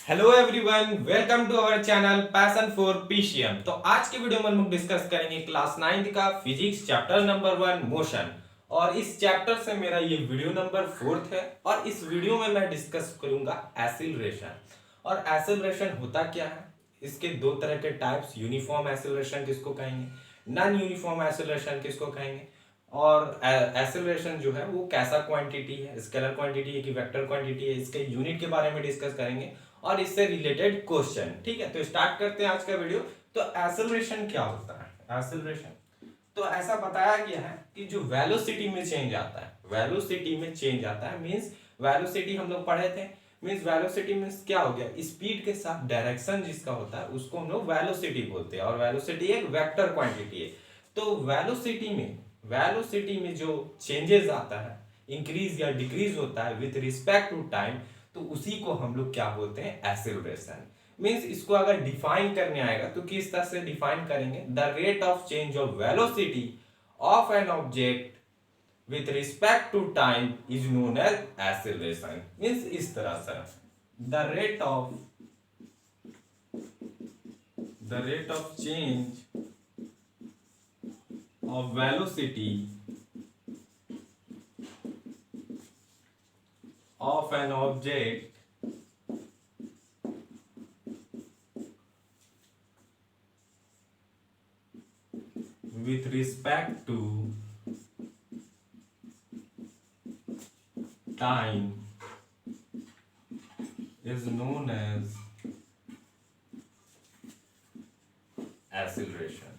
Hello everyone, welcome to our channel passion for PCM. तो आज के वीडियो में हम लोग डिस्कस करेंगे क्लास 9 का फिजिक्स चैप्टर नंबर 1 मोशन। और इस चैप्टर से मेरा ये वीडियो नंबर 4 है और इस वीडियो में मैं डिस्कस करूंगा एक्सीलरेशन। और एक्सीलरेशन होता क्या है, इसके दो तरह के टाइप्स, यूनिफॉर्म एक्सीलरेशन किसको कहेंगे, नॉन यूनिफॉर्म एक्सीलरेशन किसको कहेंगे, और एक्सेलरेशन जो है वो कैसा क्वांटिटी है, स्केलर क्वांटिटी है कि वेक्टर क्वांटिटी है, इसके यूनिट के बारे में डिस्कस करेंगे और इससे रिलेटेड क्वेश्चन। ठीक है, तो स्टार्ट करते हैं आज का वीडियो। तो एक्सेलरेशन क्या होता है? एक्सेलरेशन तो ऐसा बताया गया है कि जो वेलोसिटी में चेंज आता है, वेलोसिटी में चेंज आता है मींस वेलोसिटी हम लोग पढ़े थे। मींस वेलोसिटी मींस क्या हो गया, स्पीड के साथ डायरेक्शन जिसका होता है उसको हम लोग वेलोसिटी बोलते हैं, और वेलोसिटी एक वेक्टर क्वांटिटी है। तो वेलोसिटी में जो चेंजेस आता है, इंक्रीज या डिक्रीज होता है विथ रिस्पेक्ट टू टाइम, तो उसी को हम लोग क्या बोलते हैं, एक्सेलरेशन। मींस इसको अगर डिफाइन करने आएगा तो किस तरह से डिफाइन करेंगे, the rate of change of velocity of an object with respect to time is known as acceleration. Means इस तरह से the rate of change of velocity of an object with respect to time is known as acceleration.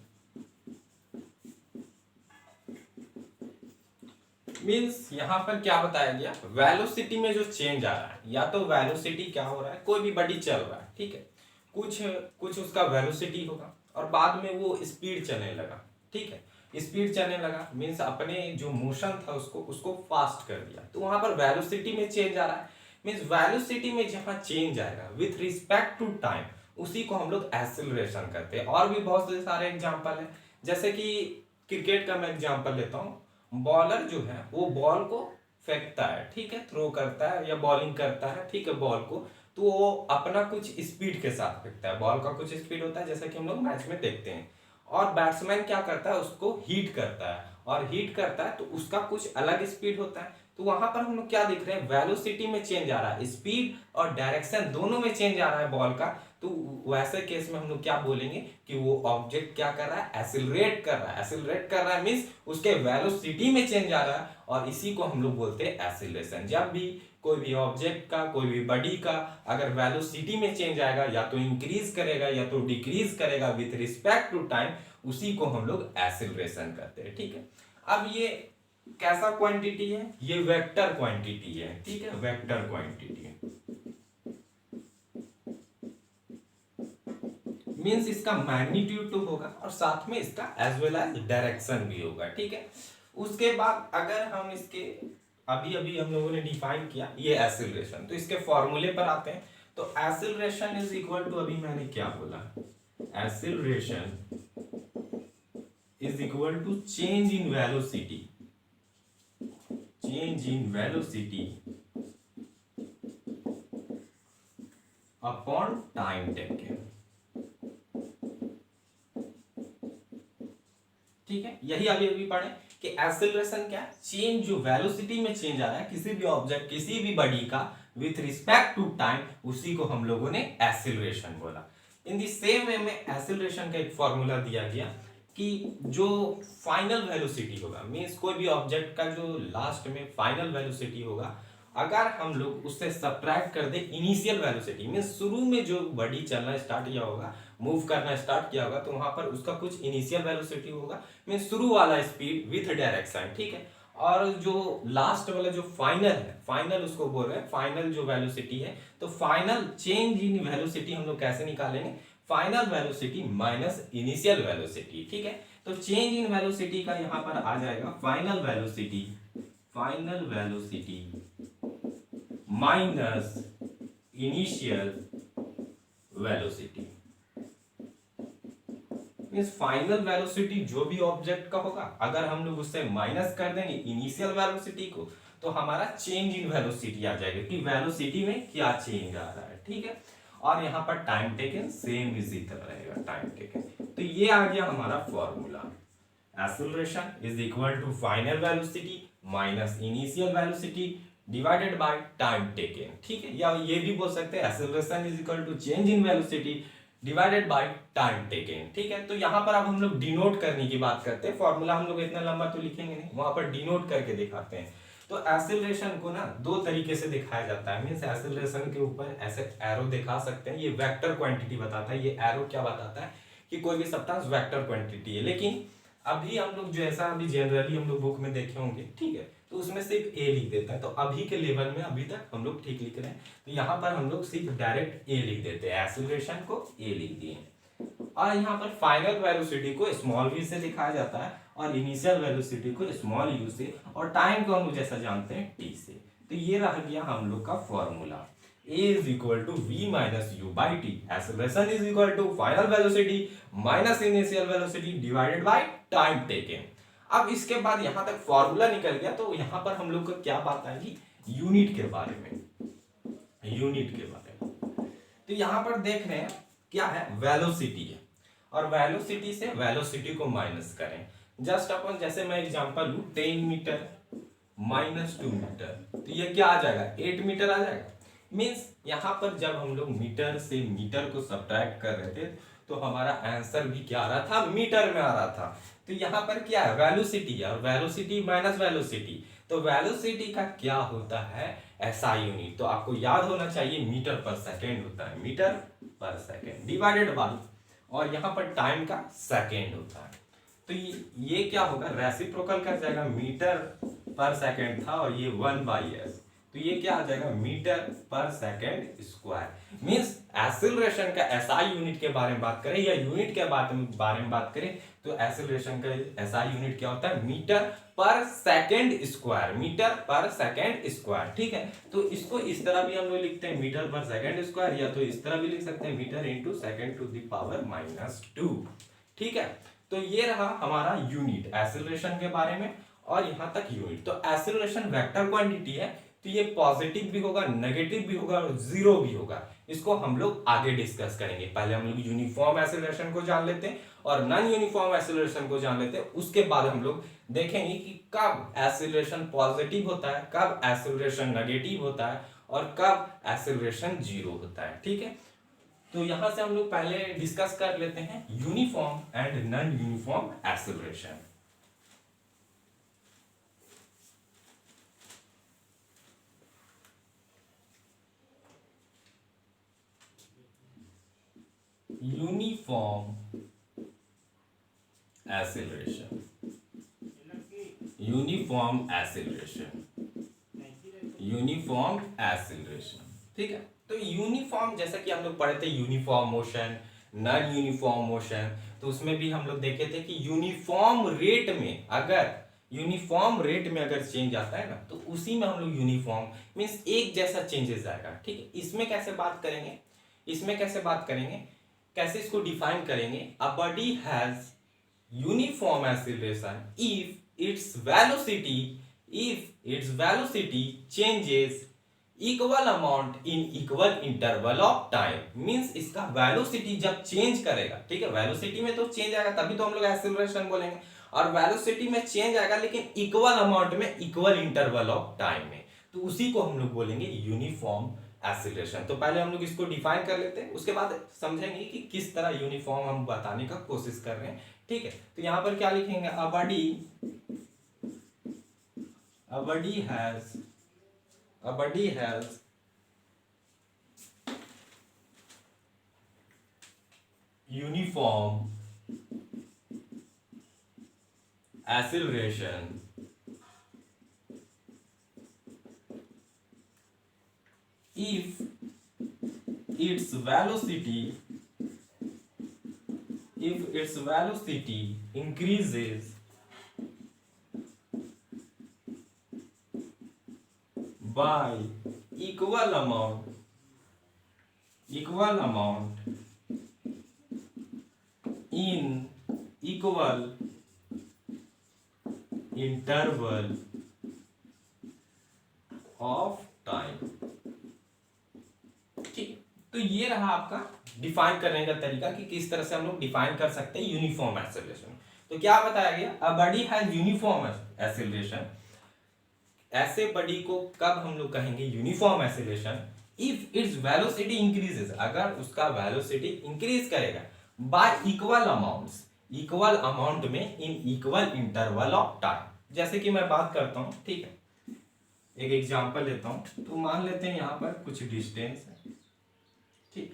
Means यहां पर क्या बताया गया, velocity में जो चेंज आ रहा है, या तो वेलोसिटी क्या हो रहा है, कोई भी बॉडी चल रहा है, ठीक है, कुछ कुछ उसका वेलोसिटी होगा और बाद में वो स्पीड चलने लगा, ठीक है, स्पीड चलने लगा मीन्स अपने जो मोशन था उसको फास्ट कर दिया, तो वहां पर वेलोसिटी में चेंज आ रहा है। मीन्स वेलोसिटी में जहां चेंज आएगा विथ रिस्पेक्ट टू टाइम, उसी को हम लोग एक्सेलरेशन करते हैं। और भी बहुत से सारे एग्जाम्पल है, जैसे कि क्रिकेट का मैं एग्जाम्पल लेता हूँ। बॉलर जो है वो बॉल को फेंकता है, ठीक है, थ्रो करता है या बॉलिंग करता है, ठीक है, बॉल को, तो वो अपना कुछ स्पीड के साथ फेंकता है, बॉल का कुछ स्पीड होता है जैसा कि हम लोग मैच में देखते हैं। और बैट्समैन क्या करता है, उसको हीट करता है, और हीट करता है तो उसका कुछ अलग स्पीड होता है। तो वहां पर हम लोग क्या देख रहे हैं, वेलोसिटी में चेंज आ रहा है, स्पीड और डायरेक्शन दोनों में चेंज आ रहा है बॉल का। तो वैसे केस में हम लोग क्या बोलेंगे कि वो ऑब्जेक्ट क्या कर रहा है, एक्सीलरेट कर रहा है। एक्सीलरेट कर रहा है मींस उसके वेलोसिटी में चेंज आ रहा है, और इसी को हम लोग बोलते हैं एक्सीलरेशन। जब भी कोई भी ऑब्जेक्ट का, कोई भी बॉडी का अगर वेलोसिटी में चेंज आएगा, या तो इंक्रीज करेगा या तो डिक्रीज करेगा विथ रिस्पेक्ट टू टाइम, उसी को हम लोग एक्सीलरेशन करते हैं, ठीक है। अब ये कैसा क्वांटिटी है, ये वेक्टर क्वांटिटी है, ठीक है, वेक्टर क्वांटिटी है। मींस इसका मैग्नीट्यूड तो होगा और साथ में इसका एज वेल एज डायरेक्शन भी होगा, ठीक है। उसके बाद अगर हम इसके अभी अभी हम लोगों ने डिफाइन किया ये एक्सीलरेशन, तो इसके फॉर्मूले पर आते हैं। तो एक्सीलरेशन इज इक्वल टू, अभी मैंने क्या बोला, acceleration is equal to change in velocity, change in velocity upon time taken, ठीक है। यही अभी अभी पढ़े कि एक्सेलरेशन क्या है, चेंज जो वेलोसिटी में चेंज आ रहा है किसी भी ऑब्जेक्ट, किसी भी बॉडी का विथ रिस्पेक्ट टू टाइम, उसी को हम लोगों ने एक्सेलरेशन बोला। इन द सेम वे में एक्सेलरेशन का एक फॉर्मूला दिया गया कि जो फाइनल वेलोसिटी होगा, मींस कोई भी ऑब्जेक्ट का जो लास्ट में फाइनल वेलोसिटी होगा, अगर हम लोग उससे सब्ट्रैक्ट कर दे इनिशियल वेलोसिटी, मींस शुरू में जो बॉडी चलना स्टार्ट किया होगा, मूव करना स्टार्ट किया होगा, तो वहां पर उसका कुछ इनिशियल वेलोसिटी होगा, मींस शुरू वाला स्पीड विथ डायरेक्शन, ठीक है। और जो लास्ट वाला जो फाइनल है, फाइनल उसको बोल रहे हैं, फाइनल जो वेलोसिटी है, तो फाइनल चेंज इन वेलोसिटी हम लोग कैसे निकालेंगे, final velocity minus initial velocity, ठीक है। तो चेंज इन वेलोसिटी का यहां पर आ जाएगा final velocity minus initial velocity. Means final velocity जो भी ऑब्जेक्ट का होगा, अगर हम लोग उससे माइनस कर देंगे इनिशियल वेलोसिटी को, तो हमारा चेंज इन वेलोसिटी आ जाएगा कि वेलोसिटी में क्या चेंज आ रहा है, ठीक है। और यहाँ पर टाइम टेकन सेम इसी तरह रहेगा टाइम टेकन। तो ये आ गया हमारा formula, acceleration is equal to final velocity minus initial velocity divided by time taken. ठीक है, या ये भी बोल सकते हैं acceleration is equal to change in velocity divided by time taken. ठीक है, तो यहाँ पर अब हम लोग डिनोट करने की बात करते हैं। फॉर्मूला हम लोग इतना लंबा तो लिखेंगे नहीं, वहां पर डिनोट करके दिखाते हैं। तो एक्सेलरेशन को ना दो तरीके से दिखाया जाता है, मींस एक्सेलरेशन के ऊपर ऐसे एरो दिखा सकते हैं, ये वेक्टर क्वांटिटी बताता है। ये एरो क्या बताता है कि कोई भी सब्सटेंस वेक्टर क्वांटिटी है। लेकिन अभी हम लोग जैसा अभी जनरली हम लोग बुक में देखे होंगे, ठीक है, तो उसमें सिर्फ ए लिख देता है। तो अभी के लेवल में अभी तक हम लोग ठीक लिख रहे हैं, तो यहाँ पर हम लोग सिर्फ डायरेक्ट ए लिख देते हैं, एक्सेलरेशन को ए लिख दिए। और यहाँ पर फाइनल वेलोसिटी को स्मॉल v से दिखाया जाता है और इनिशियल वेलोसिटी को स्मॉल u से, और टाइम को हम लोग जैसा जानते हैं t से। तो ये रह गया हम लोग का formula, a is equal to v minus u by t, acceleration is equal to final velocity minus initial velocity divided by time taken. अब इसके बाद यहाँ तक फॉर्मूला निकल गया, तो यहाँ पर हम लोग का क्या बात आएगी, यूनिट के बारे में, यूनिट के बारे में। तो यहाँ पर देख रहे हैं क्या है, वेलोसिटी है, और वेलोसिटी से वेलोसिटी को माइनस करें। जस्ट अपन जैसे मैं एग्जांपल लूं 10 मीटर माइनस 2 मीटर, तो ये क्या आ जाएगा, 8 मीटर आ जाएगा। मींस यहाँ पर जब हम लोग मीटर से मीटर को सब्ट्रैक्ट कर रहे थे तो हमारा आंसर भी क्या आ रहा था, मीटर में आ रहा था। तो यहाँ पर क्या है, वेलोसिटी है, और वेलोसिटी माइनस वेलोसिटी, तो वेलोसिटी का क्या होता है, एसआई यूनिट। तो आपको याद होना चाहिए मीटर पर सेकेंड होता है, metre per second divided by, और यहाँ पर टाइम का सेकेंड होता है। तो ये क्या होगा, रेसिप्रोकल कर जाएगा, मीटर पर सेकेंड था और ये 1/s, तो ये क्या आ जाएगा, metre per second square. Means acceleration का एसआई यूनिट के बारे में बात करें या यूनिट के बारे में बात करें, तो एक्सेलरेशन का एसआई यूनिट क्या होता है, metre per second square, metre per second square. ठीक है, तो इसको इस तरह भी हम लोग लिखते हैं, मीटर पर सेकेंड स्क्वायर, या तो इस तरह भी लिख सकते हैं, metre into second to the power -2। ठीक है, तो ये रहा हमारा यूनिट एक्सेलरेशन के बारे में, और यहां तक यूनिट। तो एक्सेलरेशन वेक्टर क्वांटिटी है, तो ये पॉजिटिव भी होगा, नेगेटिव भी होगा और जीरो भी होगा। इसको हम लोग आगे डिस्कस करेंगे। पहले हम लोग यूनिफॉर्म एक्सेलरेशन को जान लेते हैं और नॉन यूनिफॉर्म एक्सेलरेशन को जान लेते हैं। उसके बाद हम लोग देखेंगे कि कब एक्सेलरेशन पॉजिटिव होता है, कब एक्सेलरेशन नेगेटिव होता है, और कब एक्सेलरेशन जीरो होता है। ठीक है, तो यहां से हम लोग पहले डिस्कस कर लेते हैं uniform and non uniform acceleration. Uniform acceleration, uniform acceleration, uniform acceleration. ठीक है, तो यूनिफॉर्म जैसा कि हम लोग पढ़े थे uniform motion, non uniform motion, तो उसमें भी हम लोग देखे थे कि यूनिफॉर्म रेट में अगर चेंज आता है ना, तो उसी में हम लोग यूनिफॉर्म मींस एक जैसा चेंजेस आएगा। ठीक है, इसमें कैसे बात करेंगे, कैसे इसको डिफाइन करेंगे, अ body has uniform acceleration if its velocity changes equal amount in equal interval of time. Means इसका वेलोसिटी जब चेंज करेगा, ठीक है, वेलोसिटी में तो चेंज आएगा तभी तो हम लोग एक्सेलरेशन बोलेंगे, और वेलोसिटी में चेंज आएगा लेकिन इक्वल अमाउंट में, इक्वल इंटरवल ऑफ टाइम में, तो उसी को हम लोग बोलेंगे यूनिफॉर्म एक्सेलरेशन। तो पहले हम लोग इसको डिफाइन कर लेते हैं, उसके बाद समझेंगे कि किस तरह यूनिफॉर्म हम बताने का कोशिश कर रहे हैं। ठीक है, तो यहां पर क्या लिखेंगे, a body has uniform acceleration if its velocity increases by equal amount in equal interval of time। ठीक, तो ये रहा आपका डिफाइन करने का तरीका कि किस तरह से हम लोग डिफाइन कर सकते हैं यूनिफॉर्म एक्सेलरेशन। तो क्या बताया गया, a body has uniform acceleration, ऐसे बॉडी को कब हम लोग कहेंगे uniform acceleration, if its velocity increases, अगर उसका वेलोसिटी इंक्रीज करेगा by equal amounts, equal amount में in equal interval of time. जैसे कि मैं बात करता हूं, ठीक है, एक एग्जांपल लेता हूं, तो मान लेते हैं यहां पर कुछ डिस्टेंस है, ठीक,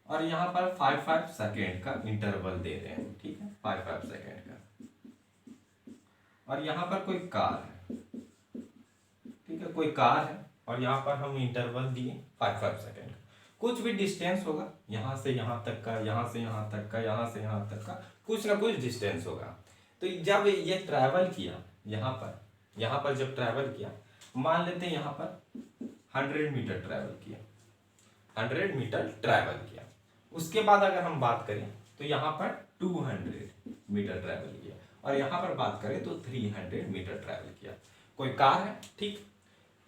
और यहां पर 5-5 सेकेंड का इंटरवल दे रहे हैं, ठीक है, 5-5 सेकेंड का, और यहां पर कोई कार है, ठीक है, कोई कार है, और यहाँ पर हम इंटरवल दिए 5-5 सेकेंड का। कुछ भी डिस्टेंस होगा, यहाँ से यहाँ तक का, यहाँ से यहाँ तक का, यहाँ से यहाँ तक का, कुछ ना कुछ डिस्टेंस होगा। तो जब ये ट्रैवल किया, यहाँ पर जब ट्रैवल किया, मान लेते हैं यहाँ पर 100 मीटर ट्रैवल किया, 100 मीटर ट्रैवल किया। उसके बाद अगर हम बात करें तो यहाँ पर 200 मीटर ट्रैवल किया, और यहाँ पर बात करें तो 300 मीटर ट्रैवल किया। कोई कार है, ठीक,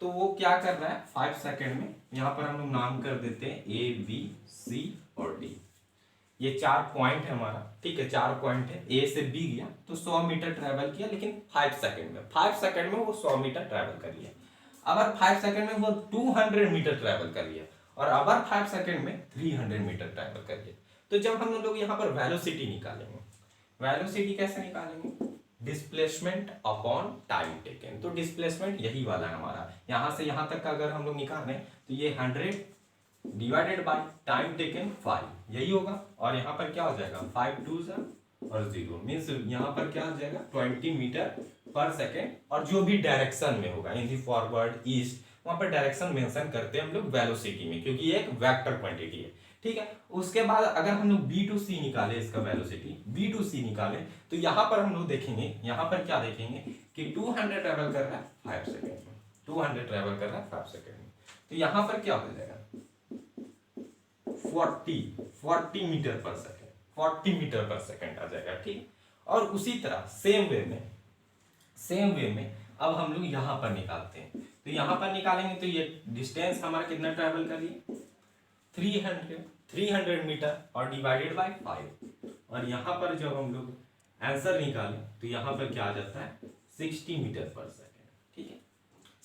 तो वो क्या कर रहा है 5 सेकेंड में, यहाँ पर हम लोग नाम कर देते हैं ए, बी, सी और डी। ये 4 पॉइंट है हमारा, ठीक है, 4 पॉइंट है, ए से बी गया तो 100 मीटर ट्रैवल किया, लेकिन 5 सेकेंड में, 5 सेकेंड में वो 100 मीटर ट्रैवल कर लिया। अगर 5 सेकेंड में वो 200 मीटर ट्रैवल कर लिया, और अगर 5 सेकेंड में 300 मीटर ट्रैवल कर लिया। तो जब हम लोग यहाँ पर वेलोसिटी निकालेंगे, वेलोसिटी कैसे निकालेंगे, डिस्प्लेसमेंट अपॉन टाइम टेकन। तो डिस्प्लेसमेंट यही वाला है हमारा, यहां से यहां तक का अगर हम लोग निकाल रहे हैं तो ये 100 डिवाइडेड बाय टाइम टेकन 5, यही होगा, और यहाँ पर क्या हो जाएगा 5 2 और 0, मीन्स यहाँ पर क्या हो जाएगा 20 मीटर पर सेकेंड, और जो भी डायरेक्शन में होगा, इन दी फॉरवर्ड, ईस्ट, वहां पर डायरेक्शन मेंशन करते हैं हम लोग वेलोसिटी में, क्योंकि ये एक वेक्टर क्वांटिटी है, ठीक है। उसके बाद अगर हम लोग बी टू सी निकाले, इसका वेलोसिटी बी टू सी निकाले, तो यहाँ पर हम लोग देखेंगे, यहाँ पर क्या देखेंगे कि 200 ट्रेवल कर रहा है 5 सेकेंड में, 200 ट्रेवल कर रहा है 5 सेकेंड में, तो यहाँ पर क्या हो जाएगा 40 metre per second, 40 metre per second आ जाएगा, ठीक। और उसी तरह सेम वे में अब हम लोग यहाँ पर निकालते हैं, तो यहाँ पर निकालेंगे तो ये डिस्टेंस हमारा कितना ट्रेवल करिए 300 मीटर, और डिवाइडेड बाय 5, और यहाँ पर जब हम लोग आंसर निकालें तो यहाँ पर क्या आ जाता है 60 मीटर पर सेकेंड, ठीक है,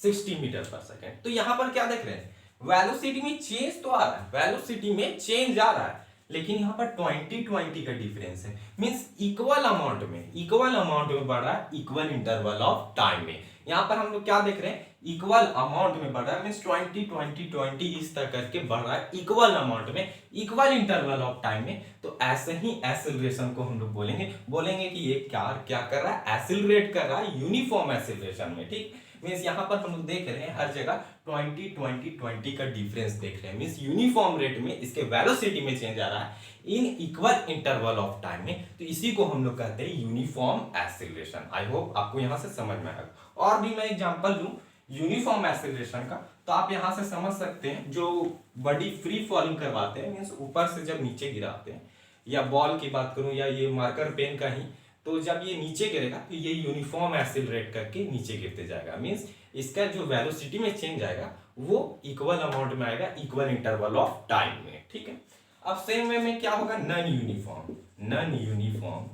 60 मीटर पर सेकेंड। तो यहाँ पर क्या देख रहे हैं, वेलोसिटी में चेंज तो आ रहा है, वेलोसिटी में चेंज आ रहा है, लेकिन यहाँ पर 20 का डिफरेंस है, मींस इक्वल अमाउंट में बढ़ रहा है, इक्वल इंटरवल ऑफ टाइम में। यहाँ पर हम लोग क्या देख रहे हैं, इक्वल अमाउंट में बढ़ रहा है, मींस 20 इस तरह करके बढ़ रहा है इक्वल अमाउंट में, इक्वल इंटरवल ऑफ टाइम में। तो ऐसे ही एक्सेलरेशन को हम लोग बोलेंगे कि ये क्या कर रहा है, एक्सेलरेट कर रहा है यूनिफॉर्म एक्सेलरेशन में, ठीक। मींस यहाँ पर हम लोग देख रहे हैं हर जगह 20 का डिफरेंस देख रहे हैं, मींस यूनिफॉर्म रेट में इसके वेलोसिटी में चेंज आ रहा है इन इक्वल इंटरवल ऑफ टाइम में, तो इसी को हम लोग कहते हैं यूनिफॉर्म एक्सेलरेशन। आई होप आपको यहाँ से समझ में आएगा। और भी मैं एग्जांपल दूं यूनिफॉर्म एक्सेलरेशन का, तो आप यहाँ से समझ सकते हैं, जो बॉडी फ्री फॉलिंग करवाते हैं, मींस ऊपर से जब नीचे गिराते हैं, या बॉल की बात करूं या ये मार्कर पेन का ही, तो जब ये नीचे गिरेगा तो ये यूनिफॉर्म एक्सेलरेट करके नीचे गिरते जाएगा, मींस इसका जो वेलोसिटी में चेंज आएगा वो इक्वल अमाउंट में आएगा, इक्वल इंटरवल ऑफ टाइम में, ठीक है। अब सेम वे में क्या होगा, non uniform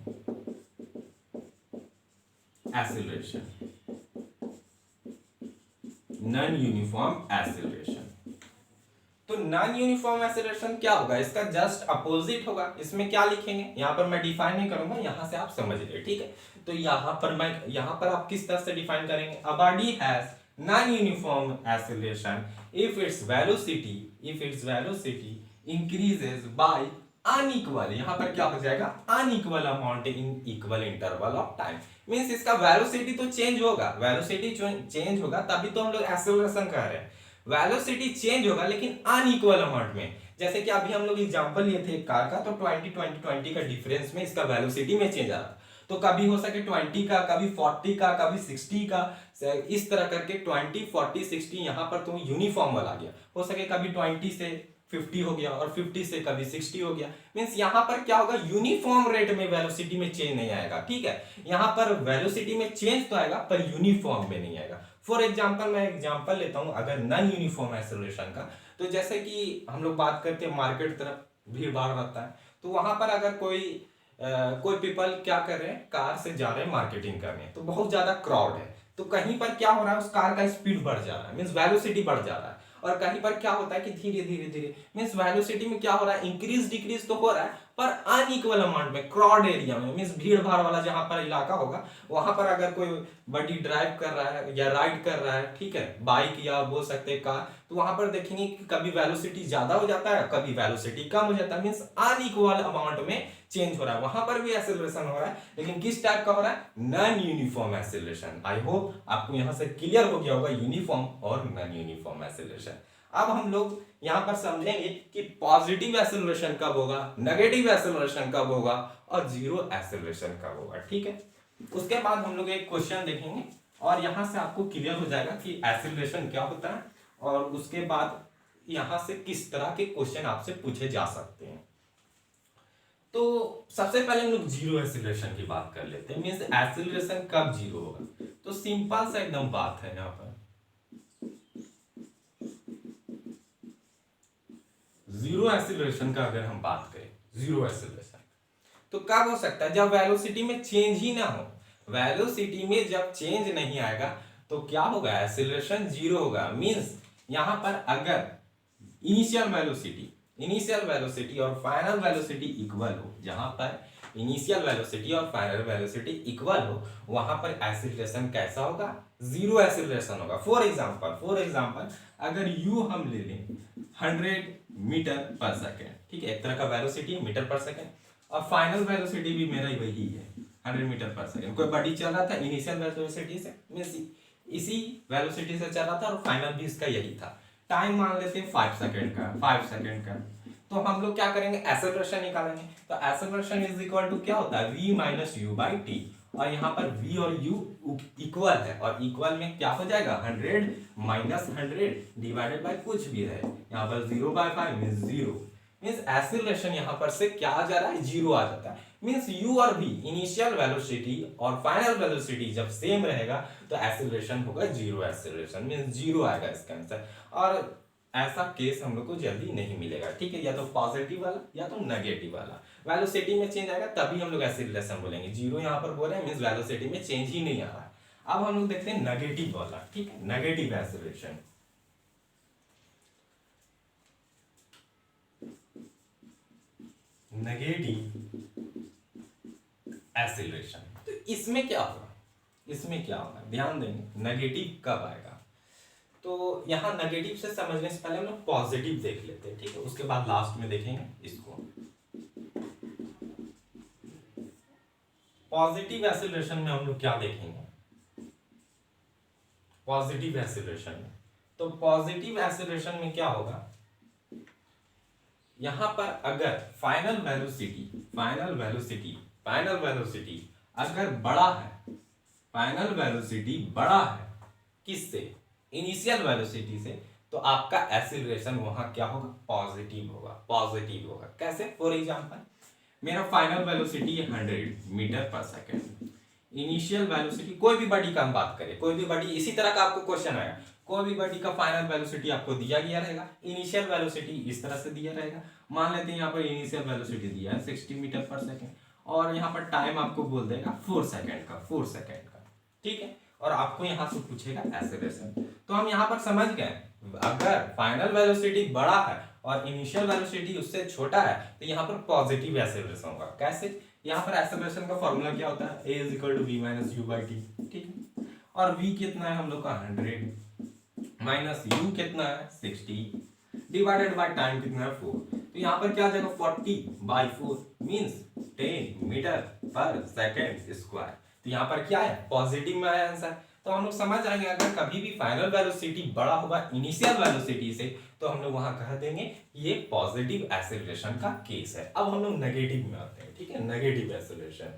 acceleration, non uniform acceleration. तो नॉन यूनिफॉर्म एक्सेलरेशन क्या होगा, इसका जस्ट अपोजिट होगा। इसमें क्या लिखेंगे, यहाँ पर मैं डिफाइन नहीं करूंगा, यहाँ से आप समझ रहे, ठीक है। तो यहाँ पर आप किस तरह से डिफाइन करेंगे, अ body has non uniform acceleration if its velocity increases by unequal, यहाँ पर क्या हो जाएगा unequal amount in equal interval of time, means इसका वेलोसिटी तो चेंज होगा, वेलोसिटी चेंज होगा तभी तो हम लोग एक्सेलरेशन कह रहे हैं। वेलोसिटी चेंज होगा लेकिन अनइक्वल अमाउंट में, जैसे कि अभी हम लोग एग्जांपल लिए थे एक कार का, तो 20 का डिफरेंस में इसका वेलोसिटी में चेंज आ रहा, तो कभी हो सके 20 का, कभी 40 का, कभी 60 का, इस तरह करके 20 40 60 यहाँ पर तो यूनिफॉर्म वाला आ गया, हो सके कभी 20 से 50 हो गया, और 50 से कभी 60 हो गया, मींस यहाँ पर क्या होगा यूनिफॉर्म रेट में वेलोसिटी में चेंज नहीं आएगा, ठीक है। यहाँ पर वेलोसिटी में चेंज तो आएगा पर यूनिफॉर्म में नहीं आएगा। फॉर एग्जांपल मैं एग्जांपल लेता हूं अगर नॉन यूनिफॉर्म एक्सेलरेशन का, तो जैसे कि हम लोग बात करते हैं मार्केट तरफ भीड़ भाड़ रहता है, तो वहां पर अगर कोई पीपल क्या कर रहे हैं, कार से जा रहे हैं मार्केटिंग करने, तो बहुत ज्यादा क्राउड है, तो कहीं पर क्या हो रहा है, उस कार का स्पीड बढ़ जा रहा है, मीन्स वेलोसिटी बढ़ जा रहा है। और कहीं पर क्या होता है कि धीरे धीरे धीरे, मीन्स वेलोसिटी में क्या हो रहा है, इंक्रीज डिक्रीज तो हो रहा है, पर अनइक्वल अमाउंट में, क्राउड एरिया में, मीन्स भीड़ भाड़ वाला जहां पर इलाका होगा, वहां पर अगर कोई बड़ी ड्राइव कर रहा है या राइड कर रहा है, ठीक है, बाइक या बोल सकते हैं कार, तो वहां पर देखेंगे कि कभी वेलोसिटी ज्यादा हो जाता है, कभी वेलोसिटी कम हो जाता है, मीन्स अनइक्वल अमाउंट में चेंज हो रहा है। वहां पर भी एक्सेलरेशन हो रहा है, लेकिन किस टाइप का हो रहा है, non uniform acceleration. I hope आपको यहां से क्लियर हो गया होगा यूनिफॉर्म और नॉन यूनिफॉर्म एक्सेलरेशन। अब हम लोग यहां पर समझेंगे कि पॉजिटिव एक्सेलरेशन कब होगा, नेगेटिव एक्सेलरेशन कब होगा और जीरो एक्सेलरेशन कब होगा, ठीक है। उसके बाद हम लोग एक क्वेश्चन देखेंगे और यहां से आपको क्लियर हो जाएगा कि एक्सेलरेशन क्या होता है, और उसके बाद यहां से किस तरह के क्वेश्चन आपसे पूछे जा सकते हैं। तो सबसे पहले हम लोग जीरो एक्सेलरेशन की बात कर लेते हैं, मींस एक्सेलरेशन कब जीरो होगा। तो सिंपल सा एकदम बात है, यहां पर जीरो एक्सेलरेशन का अगर हम बात करें, जीरो एक्सेलरेशन तो कब हो सकता है, जब वेलोसिटी में चेंज ही ना हो। वेलोसिटी में जब चेंज नहीं आएगा तो क्या होगा, एक्सेलरेशन जीरो होगा। मींस यहां पर अगर इनिशियल वेलोसिटी और फाइनल वेलोसिटी इक्वल हो, जहां पर इनिशियल वेलोसिटी और फाइनल वेलोसिटी इक्वल हो, वहां पर एक्सेलरेशन कैसा होगा, जीरो एक्सेलरेशन होगा। फॉर एग्जांपल अगर यू हम ले लें 100 मीटर पर सेकेंड, ठीक है, एक तरह का वेलोसिटी है मीटर पर सेकेंड, और फाइनल वेलोसिटी भी मेरा वही है 100 मीटर पर सेकेंड। कोई बॉडी चल रहा था इनिशियल वेलोसिटी से, मींस इसी वेलोसिटी से चल रहा था और फाइनल भी इसका यही था। टाइम मान लेते हैं 5 सेकेंड का। तो हम लोग क्या करेंगे, एक्सेलरेशन निकालेंगे। तो एक्सेलरेशन इज इक्वल टू क्या होता है, v minus u by T, और यहाँ पर v और u इक्वल है, और इक्वल में क्या हो जाएगा, 100 माइनस 100 डिवाइडेड बाय कुछ भी है, यहाँ पर 0/5 मींस 0, मींस एक्सेलरेशन यहाँ पर से क्या आ जा रहा है, जीरो आ जाता है। मींस u और v इनिशियल वेलोसिटी और फाइनल वेलोसिटी जब सेम रहेगा तो एक्सेलरेशन होगा जीरो एक्सेलरेशन, मींस जीरो आएगा इसका आंसर। और ऐसा केस हम लोग को जल्दी नहीं मिलेगा, ठीक है, या तो पॉजिटिव वाला या तो नेगेटिव वाला। वेलोसिटी में चेंज आएगा तभी हम लोग एक्सेलरेशन बोलेंगे। जीरो यहाँ पर बोल रहे हैं मींस वेलोसिटी में चेंज ही नहीं आ रहा है। अब हम लोग देखते हैं नेगेटिव वाला, ठीक है, नेगेटिव एक्सेलरेशन। नेगेटिव एक्सेलरेशन, तो इसमें क्या होगा, ध्यान देंगे नेगेटिव कब आएगा। तो यहां नेगेटिव से समझने से पहले हम लोग पॉजिटिव देख लेते हैं, ठीक है, उसके बाद लास्ट में देखेंगे इसको। पॉजिटिव एक्सेलरेशन में हम लोग क्या देखेंगे, पॉजिटिव एक्सेलरेशन में, तो पॉजिटिव एक्सेलरेशन में क्या होगा, यहां पर अगर फाइनल वेलोसिटी अगर बड़ा है, फाइनल वेलोसिटी बड़ा है किससे, इनिशियल वेलोसिटी से, तो आपका एक्सेलरेशन वहां क्या होगा, पॉजिटिव होगा। कैसे, फॉर एग्जांपल मेरा final velocity 100 metre per second, initial velocity, कोई भी बॉडी का हम बात करें, कोई भी बॉडी, इसी तरह का आपको क्वेश्चन आएगा, कोई भी बॉडी का फाइनल वेलोसिटी आपको दिया गया रहेगा, इनिशियल वेलोसिटी इस तरह से दिया रहेगा। मान लेते हैं यहाँ पर इनिशियल वेलोसिटी दिया है 60 मीटर पर सेकेंड, और यहाँ पर टाइम आपको बोल देगा 4 सेकेंड का, ठीक है, और आपको यहाँ से पूछेगा एक्सेलरेशन। तो हम यहाँ पर समझ गए, अगर फाइनल वेलोसिटी बड़ा है और इनिशियल वेलोसिटी उससे छोटा है तो यहाँ पर पॉजिटिव एक्सेलरेशन होगा। कैसे, यहाँ पर एक्सेलरेशन का फॉर्मूला क्या होता है, a is equal to v minus u by t, ठीक है, और v कितना है हम लोग का 100 माइनस u कितना है 60 डिवाइडेड बाय टाइम कितना है 4, तो यहाँ पर क्या आ जाएगा 40/4 means 10 metre per second square. तो यहाँ पर क्या है, पॉजिटिव में आया आंसर। तो हम लोग समझ आएंगे अगर कभी भी फाइनल वेलोसिटी बड़ा होगा इनिशियल वेलोसिटी से तो हम लोग वहां कह देंगे ये पॉजिटिव एक्सेलरेशन का केस है। अब हम लोग नेगेटिव में आते हैं, ठीक है, नेगेटिव एक्सेलरेशन।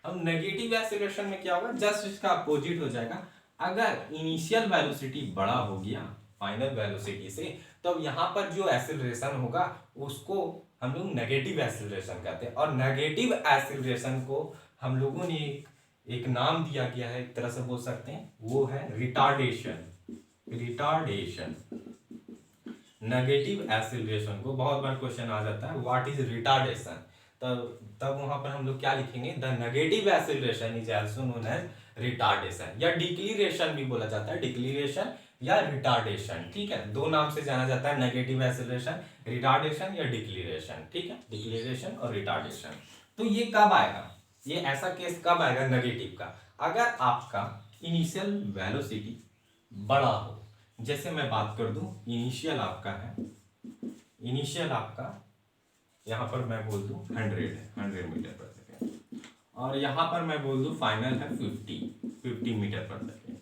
अब नेगेटिव एक्सेलरेशन में क्या होगा, जस्ट इसका अपोजिट हो जाएगा। अगर इनिशियल वेलोसिटी बड़ा हो गया फाइनल वेलोसिटी से, तो यहाँ पर जो एक्सेलरेशन होगा उसको हम लोग नेगेटिव एक्सेलरेशन कहते हैं। और नेगेटिव एक्सेलरेशन को हम लोगों ने एक नाम दिया गया है, एक तरह से बोल सकते हैं, वो है रिटार्डेशन। रिटार्डेशन, नेगेटिव एक्सीलरेशन को बहुत बार क्वेश्चन आ जाता है, व्हाट इज रिटार्डेशन, तब वहां पर हम लोग क्या लिखेंगे, the negative acceleration is also known as retardation, या डिक्लीरेशन भी बोला जाता है, डिक्लीरेशन या रिटार्डेशन, ठीक है, दो नाम से जाना जाता है, नेगेटिव एक्सीलरेशन, रिटार्डेशन या डिक्लीरेशन, ठीक है, डिक्लीरेशन और रिटार्डेशन। तो ये कब आएगा, ये ऐसा केस कब आएगा नेगेटिव का, अगर आपका इनिशियल वेलोसिटी बड़ा हो, जैसे मैं बात कर दूं, इनिशियल आपका है, इनिशियल आपका यहां पर मैं बोल दूं 100 मीटर पर सेकेंड, और यहां पर मैं बोल दूं फाइनल है 50 मीटर पर सेकेंड,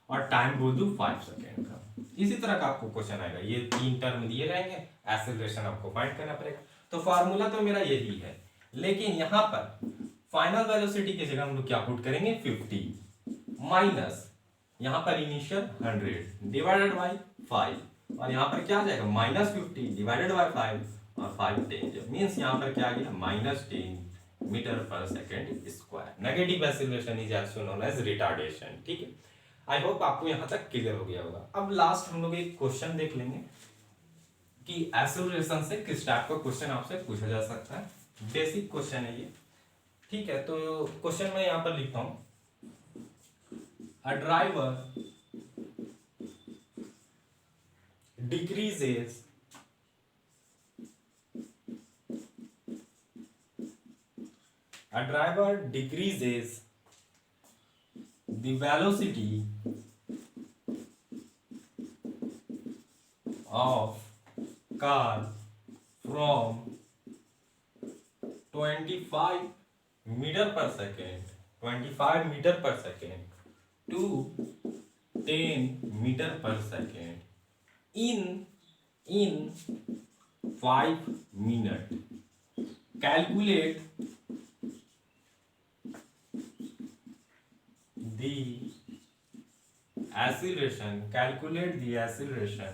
और टाइम बोल दूं 5 सेकेंड का। इसी तरह का आपको क्वेश्चन आएगा, ये 3 टर्म दिए रहेंगे, एक्सेलरेशन आपको फाइंड करना पड़ेगा। तो फार्मूला तो मेरा यही है, लेकिन यहां पर फाइनल वेलोसिटी की जगह हम लोग क्या पुट करेंगे, 50 माइनस यहां पर इनिशियल 100 डिवाइडेड बाई 5, और यहां पर क्या आ जाएगा, -50 डिवाइडेड बाई 5, और 5 10 मीन्स यहां पर क्या आ गया, -10 metre per second square. Negative acceleration is also known as retardation, ठीक है। आई होप आपको यहां तक क्लियर हो गया होगा। अब लास्ट हम लोग एक क्वेश्चन देख लेंगे कि एक्सीलरेशन से किस टाइप का क्वेश्चन आपसे पूछा जा सकता है, बेसिक क्वेश्चन है ये, ठीक है। तो क्वेश्चन मैं यहां पर लिखता हूं, a driver decreases the velocity of car from 25 meter per second, 25 meter per second to 10 meter per second in 5 minutes. Calculate the acceleration. Calculate the acceleration.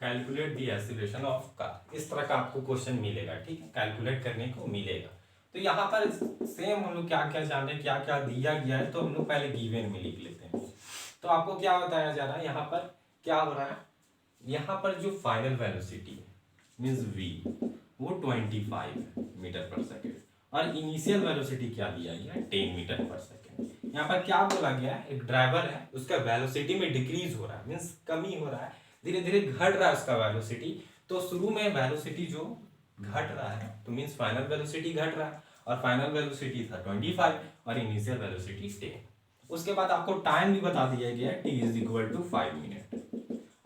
Calculate the acceleration of car. इस तरह का आपको question मिलेगा, ठीक है, calculate करने को मिलेगा। तो यहाँ पर सेम हम लोग क्या क्या जाने, क्या क्या दिया गया है, तो हम लोग पहले गिवन में लिख लेते हैं। तो आपको क्या बताया जा रहा है, यहाँ पर क्या हो रहा है, यहाँ पर जो फाइनल वेलोसिटी है मीन्स v, वो 25 मीटर पर सेकेंड, और इनिशियल वेलोसिटी क्या दिया गया है, 10 मीटर पर सेकेंड। यहाँ पर क्या बोला गया है, एक ड्राइवर है, उसका वेलोसिटी में डिक्रीज हो रहा है, मीन्स कमी हो रहा है, धीरे धीरे घट रहा है उसका वेलोसिटी। तो शुरू में वेलोसिटी जो घट रहा है, तो मींस फाइनल वेलोसिटी घट रहा है, और फाइनल वेलोसिटी था 25 और इनिशियल वेलोसिटी 10। उसके बाद आपको टाइम भी बता दिया गया है, t = 5 मिनट।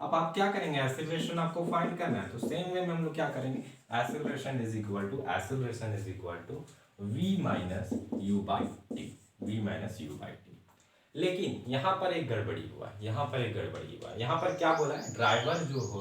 अब आप क्या करेंगे, एक्सीलरेशन आपको फाइंड करना है, तो सेम वे में हम लोग क्या करेंगे, acceleration is equal to v minus u by t, v minus u by t. लेकिन यहाँ पर एक गड़बड़ी हुआ, यहाँ पर एक गड़बड़ी हुआ, यहाँ पर क्या बोला है, ड्राइवर जो हो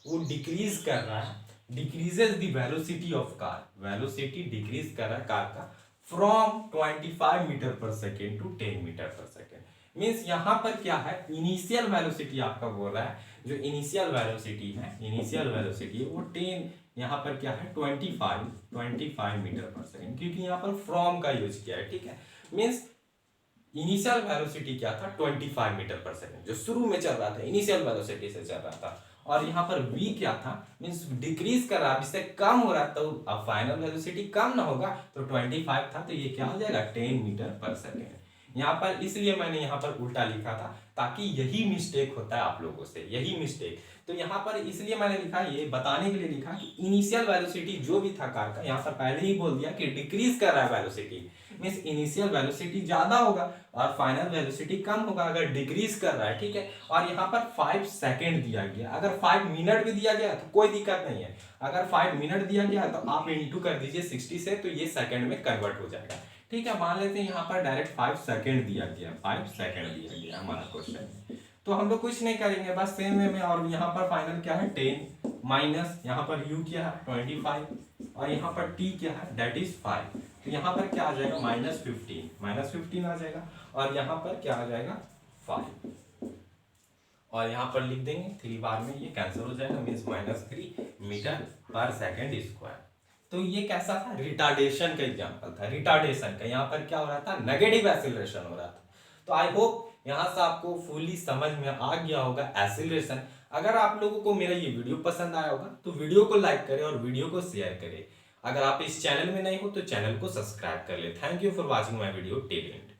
वो डिक्रीज कर रहा है, decreases the velocity of car, velocity decrease कर रहा है कार का from 25 metre per second to 10 metre per second. Means यहाँ पर क्या है, इनिशियल वेलोसिटी आपका बोल रहा है, जो इनिशियल वेलोसिटी है, इनिशियल वेलोसिटी वो 10, यहाँ पर क्या है 25 मीटर पर सेकेंड, क्योंकि यहाँ पर फ्रॉम का यूज किया है, ठीक है। मीन्स इनिशियल वेलोसिटी क्या था, 25 मीटर पर सेकेंड, जो शुरू में चल रहा था, इनिशियल वेलोसिटी से चल रहा था, और यहाँ पर v क्या था, मींस डिक्रीज कर रहा है, इससे कम हो रहा है, तो अब फाइनल वेलोसिटी कम ना होगा, तो 25 था, तो ये क्या हो जाएगा 10 मीटर पर सेकेंड। यहाँ पर इसलिए मैंने यहाँ पर उल्टा लिखा था, ताकि यही मिस्टेक होता है आप लोगों से, यही मिस्टेक। तो यहाँ पर इसलिए मैंने लिखा, ये बताने के लिए लिखा कि इनिशियल वेलोसिटी जो भी था कार का, यहाँ पर पहले ही बोल दिया कि डिक्रीज कर रहा है वेलोसिटी, मींस इनिशियल वेलोसिटी ज्यादा होगा और फाइनल वेलोसिटी कम होगा अगर डिक्रीज कर रहा है, ठीक है। और यहाँ पर 5 सेकेंड दिया गया, अगर 5 मिनट भी दिया गया तो कोई दिक्कत नहीं है, अगर 5 मिनट दिया गया तो आप इंटू कर दीजिए 60 से, तो ये सेकेंड में कन्वर्ट हो जाएगा, ठीक है। मान लेते हैं यहाँ पर डायरेक्ट 5 सेकेंड दिया गया, 5 सेकेंड दिया गया हमारा क्वेश्चन में, तो हम लोग कुछ नहीं करेंगे, बस सेम वे में, और यहाँ पर फाइनल क्या है 10 माइनस यहाँ पर u क्या है 25, और यहाँ पर t क्या है दैट इज 5, तो यहाँ पर क्या आ जाएगा -15 आ जाएगा, और यहाँ पर क्या आ जाएगा 5, और यहाँ पर लिख देंगे 3 बार में ये कैंसिल हो जाएगा, means -3 metre per second square. तो ये कैसा था, रिटार्डेशन का एग्जांपल था, रिटार्डेशन का। यहाँ पर क्या हो रहा था, नेगेटिव एक्सीलरेशन हो रहा था। तो आई होप यहाँ से आपको फुली समझ में आ गया होगा एक्सीलरेशन। अगर आप लोगों को मेरा ये वीडियो पसंद आया होगा तो वीडियो को लाइक करें और वीडियो को शेयर करें। अगर आप इस चैनल में नहीं हो तो चैनल को सब्सक्राइब कर ले। Thank you for watching my video till and.